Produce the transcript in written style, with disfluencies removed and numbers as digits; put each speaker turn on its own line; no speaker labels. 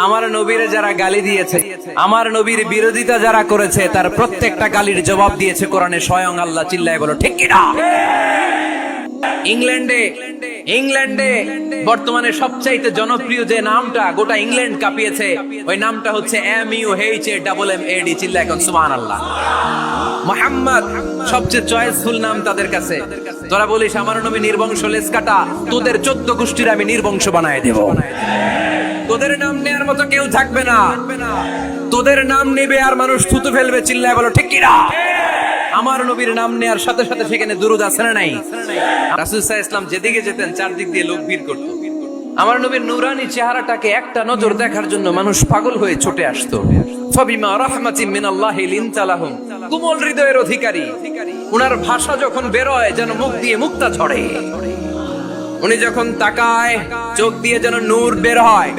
আমার নবীরে যারা গালি দিয়েছে, আমার নবীর বিরোধিতা যারা করেছে, তার প্রত্যেকটা গালির জবাব দিয়েছে কোরআনে স্বয়ং আল্লাহ। চিল্লায় বলো ঠিক কি না? ইংল্যান্ডে বর্তমানে সবচাইতে জনপ্রিয় যে নামটা গোটা ইংল্যান্ড কাঁপিয়েছে, ওই নামটা হচ্ছে MUHAMMAD। চিল্লায় এখন সুবহানাল্লাহ। মুহাম্মদ সবচেয়ে চয়েসফুল নাম তাদের কাছে। তোরা বলিস আমার নবী নির্বংশ, লেজ কাটা, তোদের 14 গোষ্ঠীর আমি নির্বংশ বানায় দেব। তোদের নাম নেয়ার মতো কেউ থাকবে না। তোদের নাম নেবে আর মানুষ থুতু ফেলবে। চিল্লায় বলো ঠিক কি না? আমার নবীর নাম নেয়ার সাথে সাথে সেখানে দুরূদ আছে না নাই? রাসূল সাল্লাল্লাহু আলাইহি ওয়াসাল্লাম যেদিকে যেতেন চারদিক দিয়ে লোক ভিড় করত। আমার নবীর নূরানী চেহারাটাকে একটা নজর দেখার জন্য মানুষ পাগল হয়ে ছুটে আসতো। ফাবিমা রাহমাতিন মিনাল্লাহি লিনতা লাহুম। কোমল হৃদয়ের অধিকারী। উনার ভাষা যখন বের হয় যেন মুখ দিয়ে মুক্তা ঝরে। উনি যখন তাকায় চোখ দিয়ে যেন নূর বের হয়।